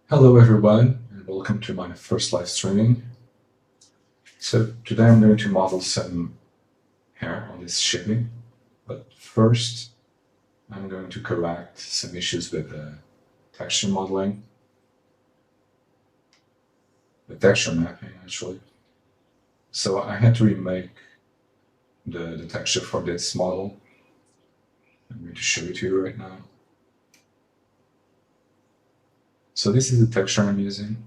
Hello everyone, and welcome to my first live streaming. So today I'm going to model some hair on this chibi, but first I'm going to correct some issues with the texture modeling, the texture mapping actually. So I had to remake the texture for this model. I'm going to show it to you right now. So this is the texture I'm using,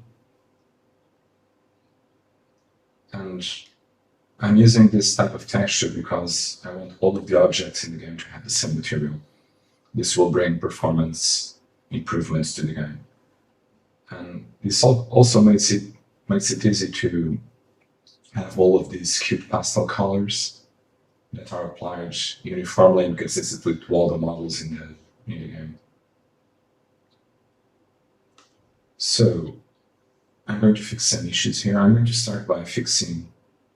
and I'm using this type of texture because I want all of the objects in the game to have the same material. This will bring performance improvements to the game. And this also makes it easy to have all of these cute pastel colors that are applied uniformly and consistently to all the models in the game. So I'm going to fix some issues here. I'm going to start by fixing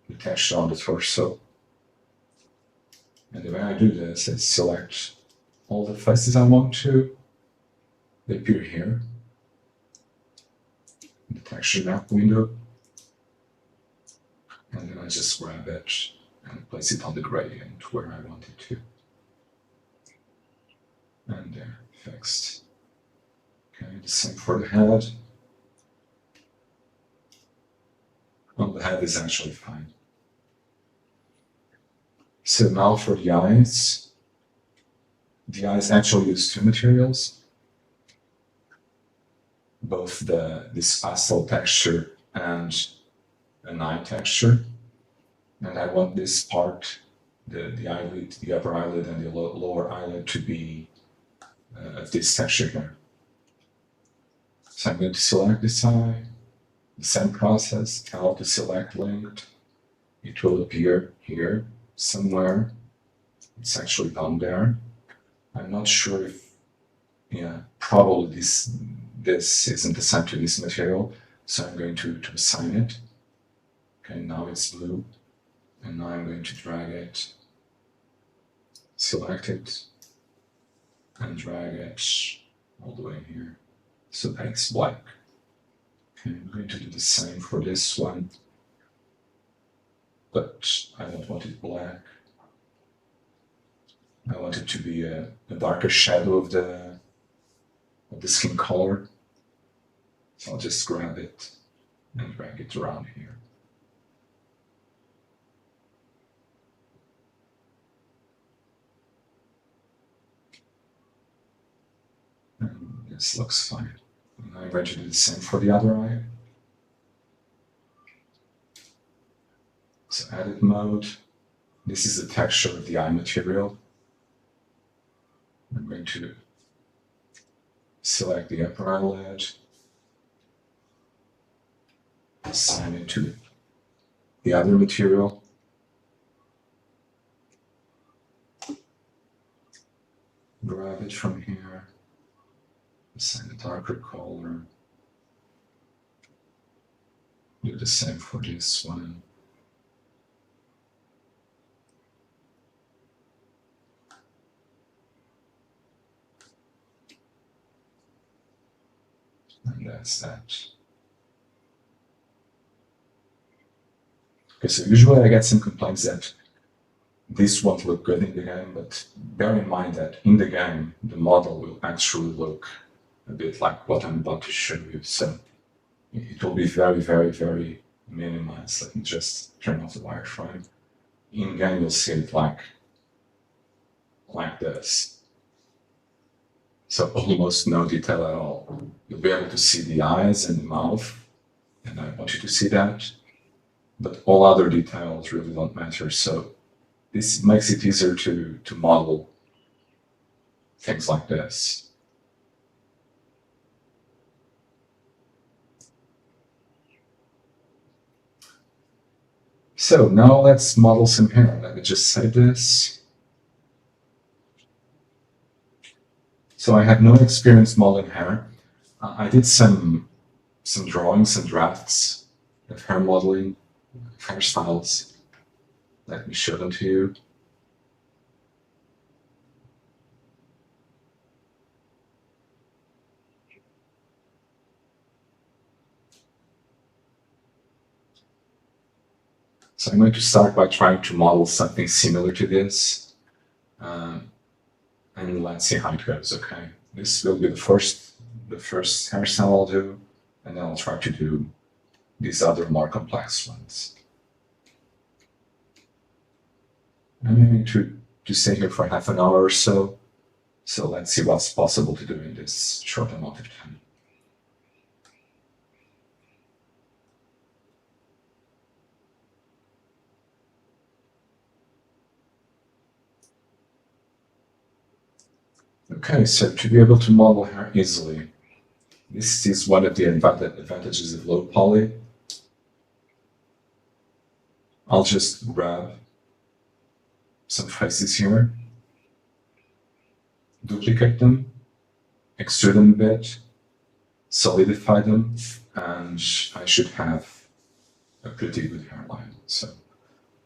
the texture on the torso. And the way I do this is select all the faces I want to. They appear here in the texture map window. And then I just grab it and place it on the gradient where I want it to. And there, fixed. Okay, the same for the head. Well, the head is actually fine. So now for the eyes. The eyes actually use two materials, both this pastel texture and an eye texture. And I want this part, the eyelid, the upper eyelid and the lower eyelid to be of this texture here. So I'm going to select this eye, the same process, how to select linked. It will appear here somewhere. It's actually down there. I'm not sure if, yeah, probably this isn't assigned to this material, so I'm going to assign it. Okay, now it's blue, and now I'm going to drag it, select it, and drag it all the way here. So that's black. Okay, I'm going to do the same for this one, but I don't want it black. I want it to be a darker shadow of the skin color. So I'll just grab it and drag it around here. And this looks fine. And I'm going to do the same for the other eye. So edit mode. This is the texture of the eye material. I'm going to select the upper eyelid, assign it to the other material. Grab it from here, assign a darker color. Do the same for this one. And that's that. Okay, so usually I get some complaints that this won't look good in the game, but bear in mind that in the game, the model will actually look a bit like what I'm about to show you. So it will be very, very, very minimized. Let me just turn off the wireframe. In game, you'll see it like this. So almost no detail at all. You'll be able to see the eyes and the mouth, and I want you to see that. But all other details really don't matter. So this makes it easier to model things like this. So now let's model some hair. Let me just save this. So I have no experience modeling hair. I did some drawings and drafts of hair modeling, hairstyles. Let me show them to you. So I'm going to start by trying to model something similar to this. And let's see how it goes, okay? This will be the first hairstyle I'll do, and then I'll try to do these other more complex ones. I'm going to stay here for half an hour or so let's see what's possible to do in this short amount of time. Okay, so to be able to model hair easily, this is one of the advantages of low poly. I'll just grab some faces here, duplicate them, extrude them a bit, solidify them, and I should have a pretty good hairline. So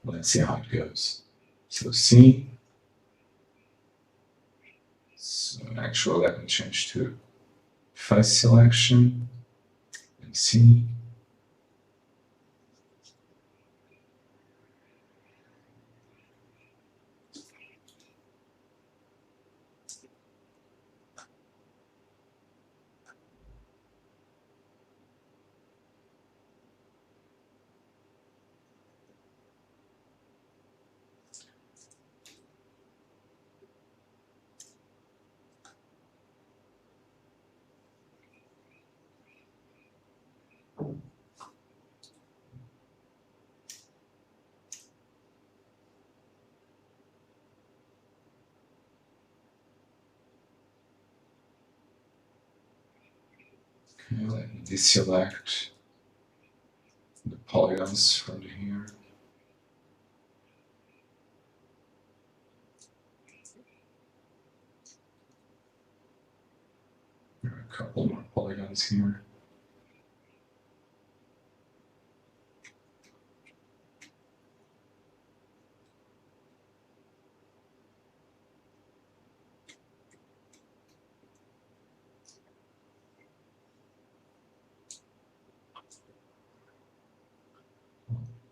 let's see how it goes. So C. So actually, let me change to face selection and C. Okay, let me deselect the polygons from here. There are a couple more polygons here.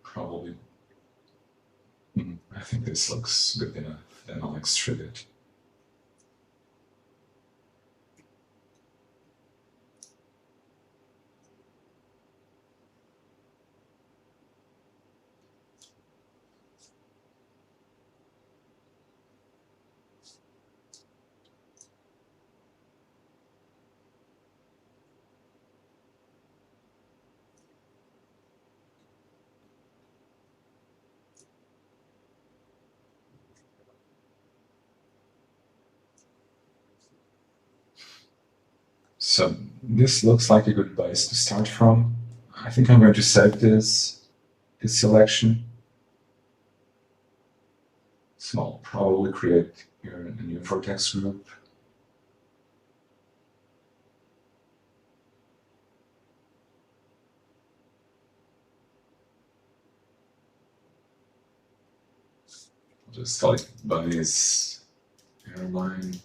Probably. I think this looks good enough. Then I'll extrude it. So this looks like a good base to start from. I think I'm going to save this selection. So I'll probably create here a new vertex group. I'll just call it Bunny's hairline.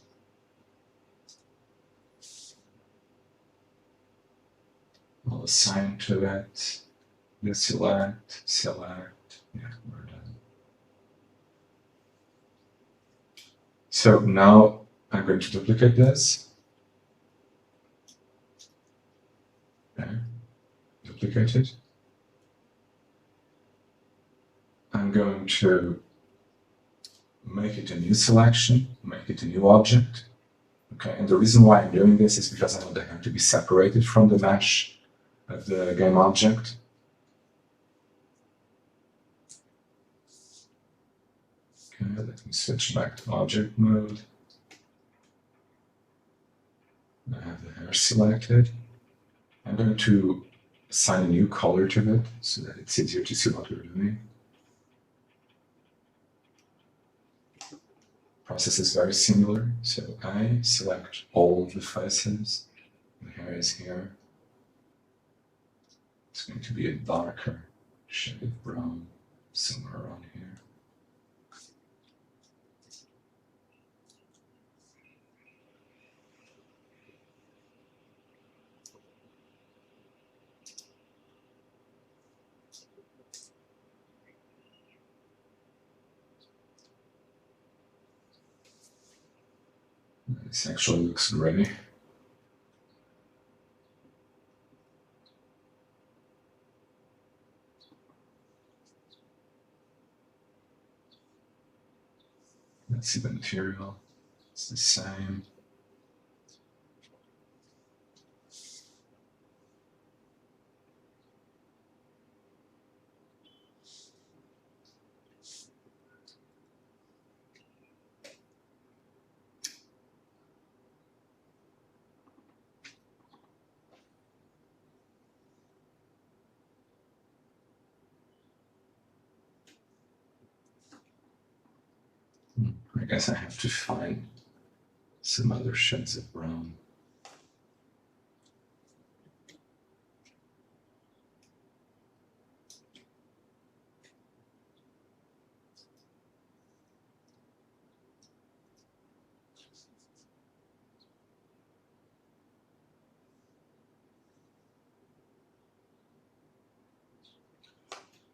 I'll assign to it. Select. Yeah, we're done. So now I'm going to duplicate this. Okay. Duplicate it. I'm going to make it a new selection, make it a new object. Okay, and the reason why I'm doing this is because I want the hair to be separated from the mesh of the game object. Okay, let me switch back to object mode. I have the hair selected. I'm going to assign a new color to it so that it's easier to see what we're doing. Process is very similar. So I select all of the faces. The hair is here. It's going to be a darker shade of brown somewhere around here. This actually looks ready. Let's see the material. It's the same. I guess I have to find some other shades of brown.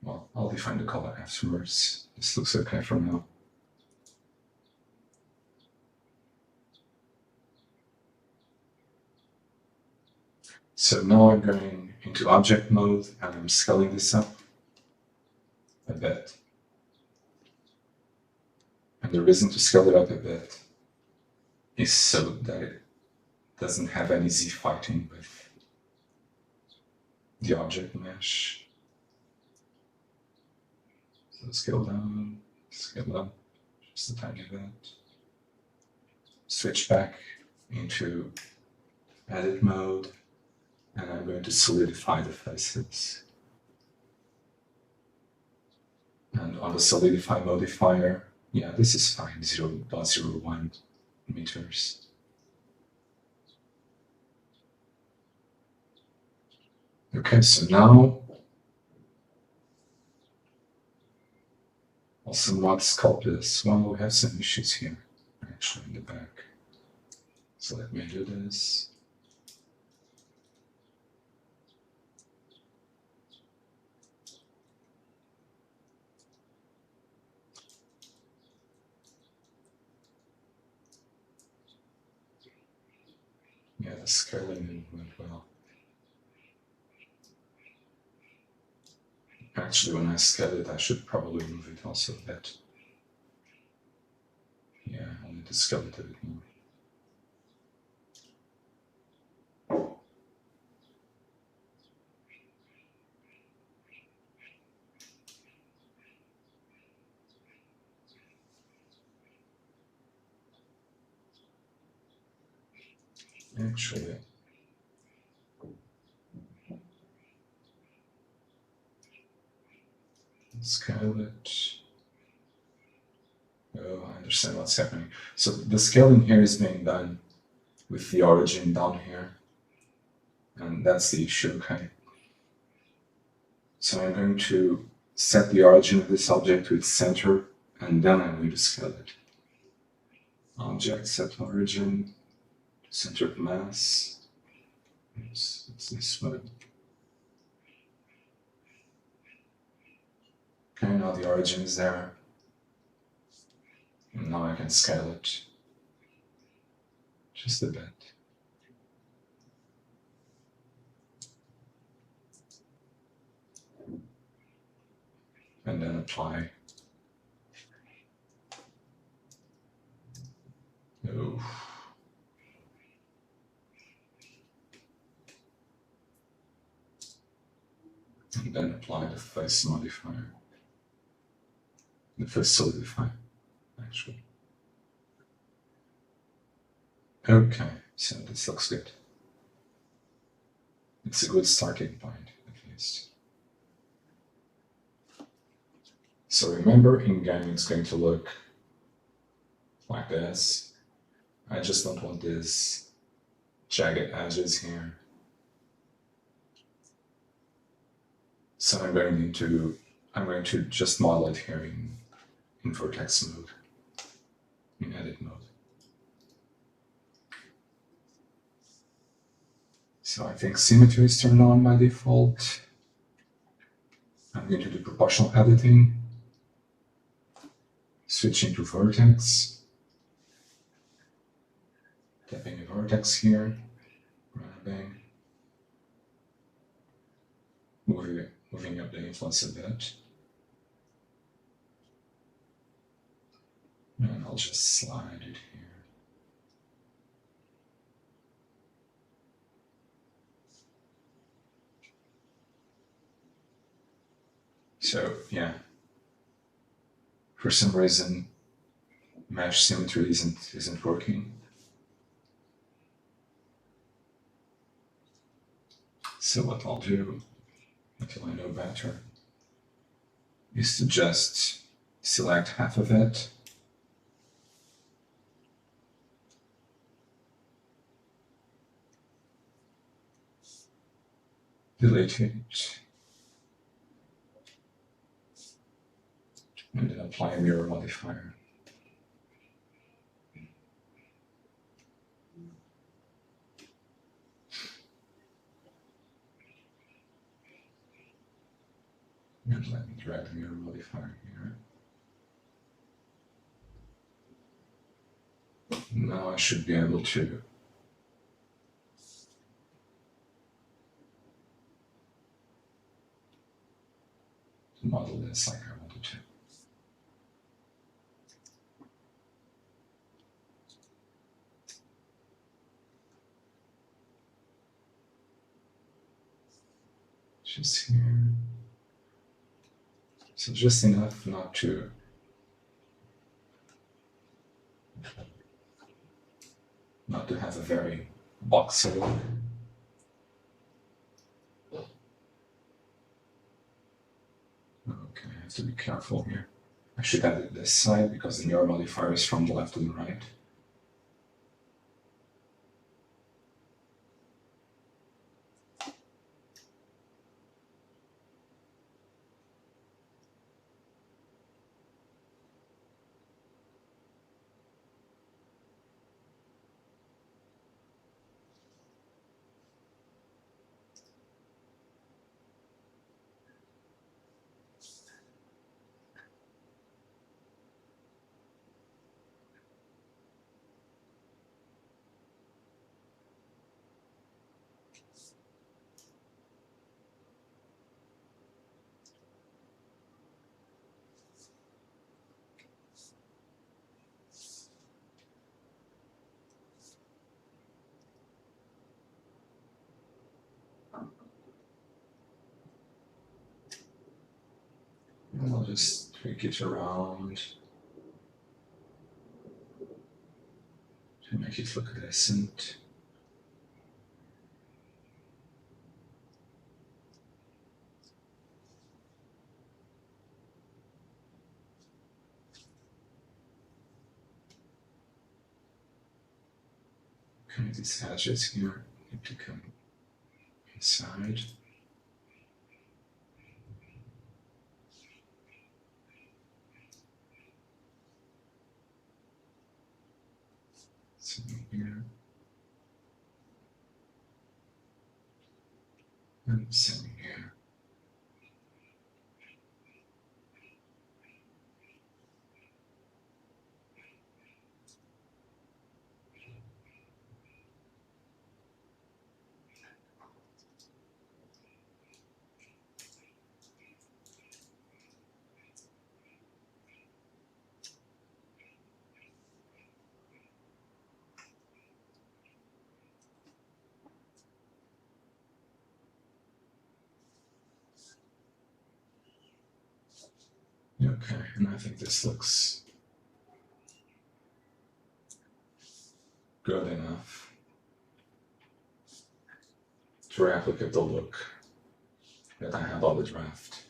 Well, I'll define the color afterwards. This looks okay for now. So now I'm going into object mode and I'm scaling this up a bit. And the reason to scale it up a bit is so that it doesn't have any Z fighting with the object mesh. So scale down, scale up, just a tiny bit. Switch back into edit mode, and I'm going to solidify the faces. And on the solidify modifier, yeah, this is fine, 0.01 meters. Okay, so now also not sculpt this. Well, we have some issues here, actually, in the back. So let me do this. Yeah, the scaling went well. Actually, when I scale it, I should probably move it also a bit. Yeah, I need to scale it a bit more. Actually, scale it. Oh, I understand what's happening. So the scaling here is being done with the origin down here. And that's the issue, okay? So I'm going to set the origin of this object to its center, and then I'm going to scale it. Object, set origin, center of mass. It's this one. Okay, now the origin is there. And now I can scale it just a bit. And then apply. Oh. And then apply the face modifier. The face solidify, actually. Okay, so this looks good. It's a good starting point, at least. So remember, in-game it's going to look like this. I just don't want these jagged edges here. So I'm going to just model it here in vertex mode, in edit mode. So I think symmetry is turned on by default. I'm going to do proportional editing, switching to vertex. tapping a vertex here, grabbing, moving up the influence a bit. And I'll just slide it here. So yeah, for some reason, mesh symmetry isn't working. So what I'll do, until I know better, is to just select half of it, delete it, and then apply a mirror modifier. And let me drag the mirror modifier here. Now I should be able to model this like I wanted to. Just here. So just enough not to have a very boxy look. Okay, I have to be careful here. I should add it this side because the mirror modifier is from the left to the right. And I'll just tweak it around to make it look decent. Okay, these edges here need to come inside. Same here. And same here. Okay, and I think this looks good enough to replicate the look that I had on the draft.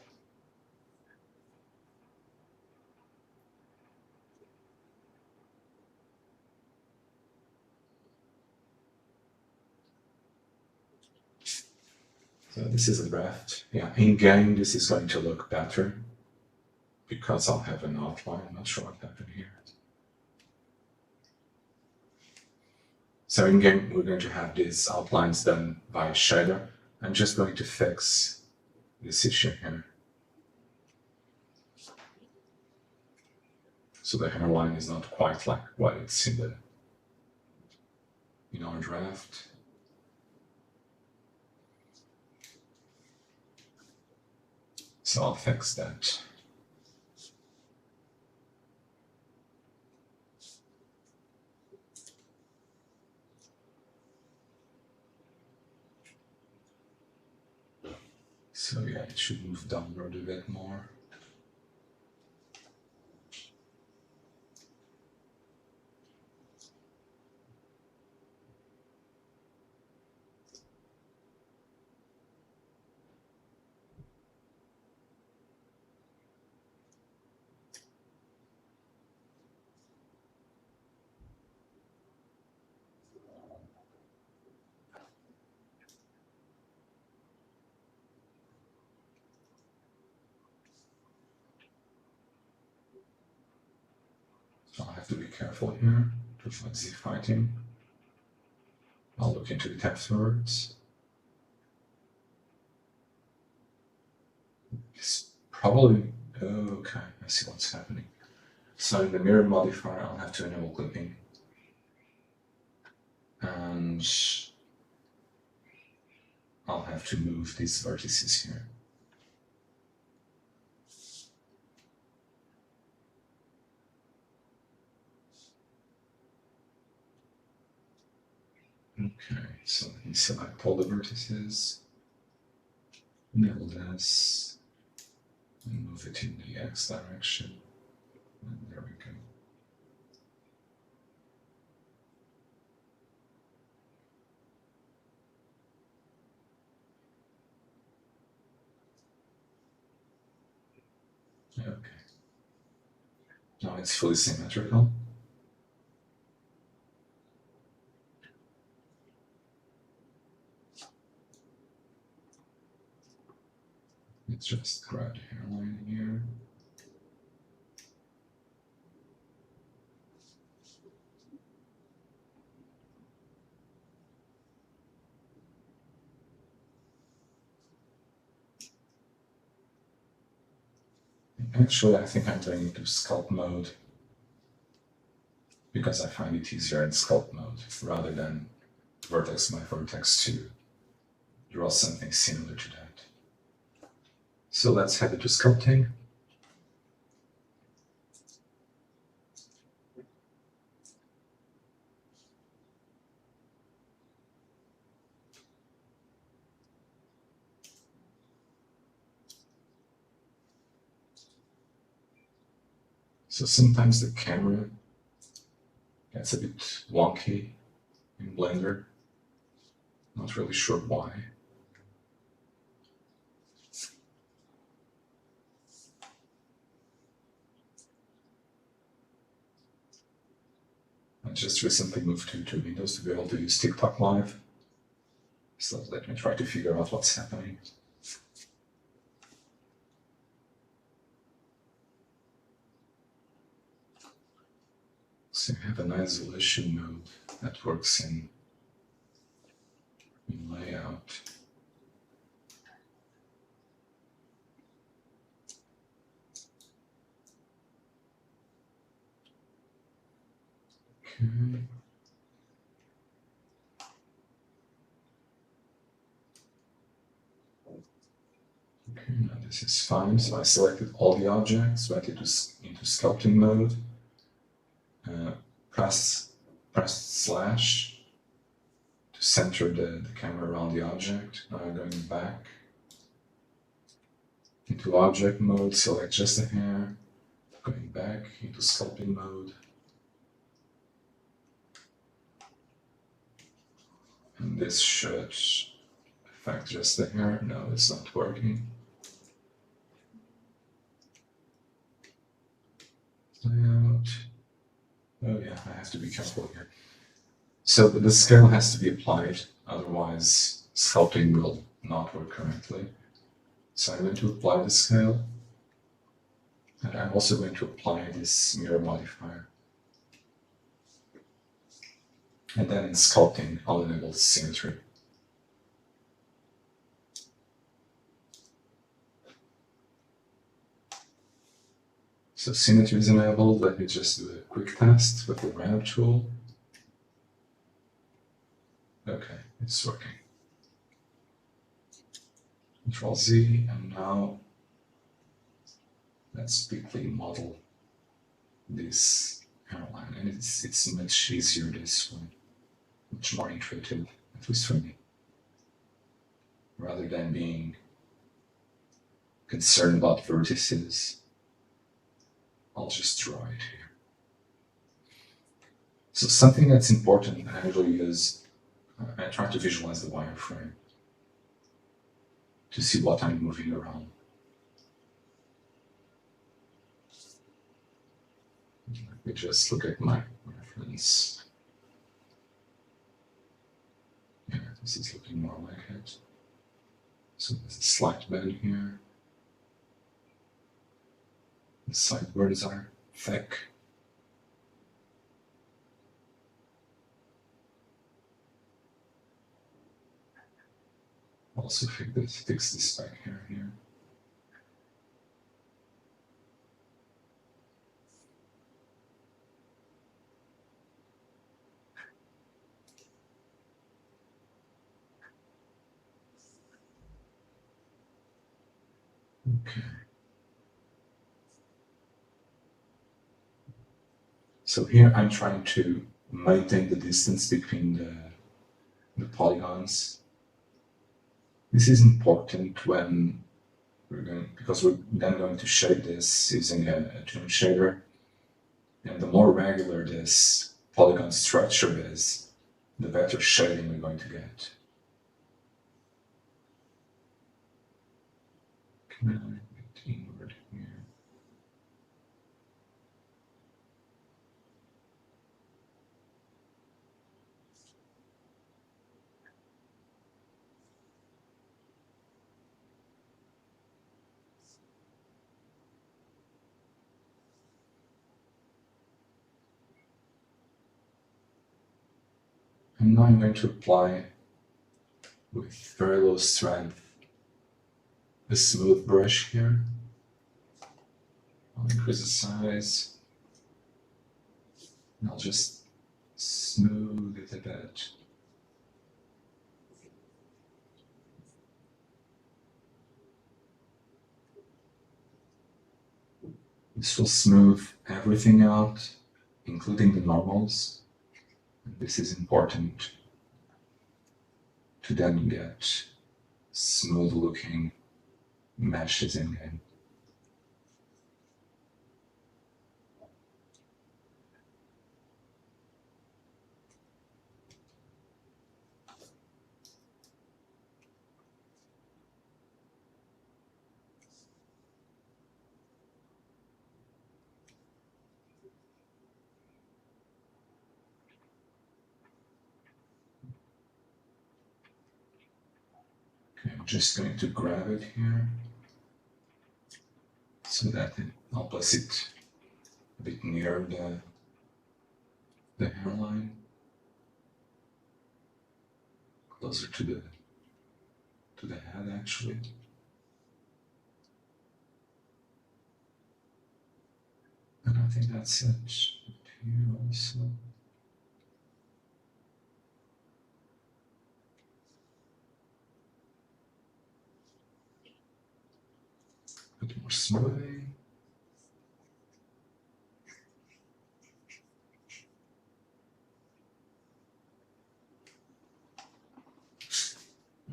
So this is a draft. Yeah, in game this is going to look better because I'll have an outline. I'm not sure what happened here. So in game we're going to have these outlines done by shader. I'm just going to fix this issue here. So the hairline is not quite like what it's in the in our draft. So I'll fix that. So yeah, it should move downward a bit more. So I have to be careful here to avoid Z fighting. I'll look into it afterwards. It's probably okay. I see what's happening. So in the mirror modifier, I'll have to enable clipping, and I'll have to move these vertices here. Okay, so let me select all the vertices, enable this, and move it in the X direction. And there we go. Okay. Now it's fully symmetrical. Let's just grab the hairline here. Actually, I think I'm going into sculpt mode because I find it easier in sculpt mode rather than vertex by vertex to draw something similar to that. So let's head into sculpting. So sometimes the camera gets a bit wonky in Blender. Not really sure why. I just recently moved to Windows to be able to use TikTok Live. So let me try to figure out what's happening. So you have an isolation mode that works in layout. Okay. Okay, now this is fine. So I selected all the objects, went into sculpting mode, pressed slash to center the camera around the object. Now I'm going back into object mode, select just the hair, going back into sculpting mode. And this should affect just the hair. No, it's not working. Layout. Oh yeah, I have to be careful here. So the scale has to be applied, otherwise sculpting will not work correctly. So I'm going to apply the scale, and I'm also going to apply this mirror modifier. And then in sculpting, I'll enable symmetry. So symmetry is enabled. Let me just do a quick test with the ramp tool. Okay, it's working. Control Z, and now let's quickly model this airline, and it's much easier this way, much more intuitive, at least for me, rather than being concerned about vertices. I'll just draw it here. So something that's important actually is I try to visualize the wireframe to see what I'm moving around. Let me just look at my reference. Yeah, this is looking more like it. So there's a slight bend here. The sideboards are thick. Also fix this back here. Okay. So here I'm trying to maintain the distance between the polygons. This is important when because we're then going to shade this using a tune shader. And the more regular this polygon structure is, the better shading we're going to get. Can I get inward here? And now I'm going to apply with very low strength a smooth brush here. I'll increase the size. And I'll just smooth it a bit. This will smooth everything out, including the normals. And this is important to then get smooth looking meshes in game. Okay, I'm just going to grab it here so that I'll place it a bit near the hairline, closer to the head actually. And I think that's it here also. A bit more smoothing.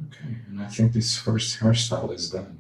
Okay, and I think this first hairstyle is done.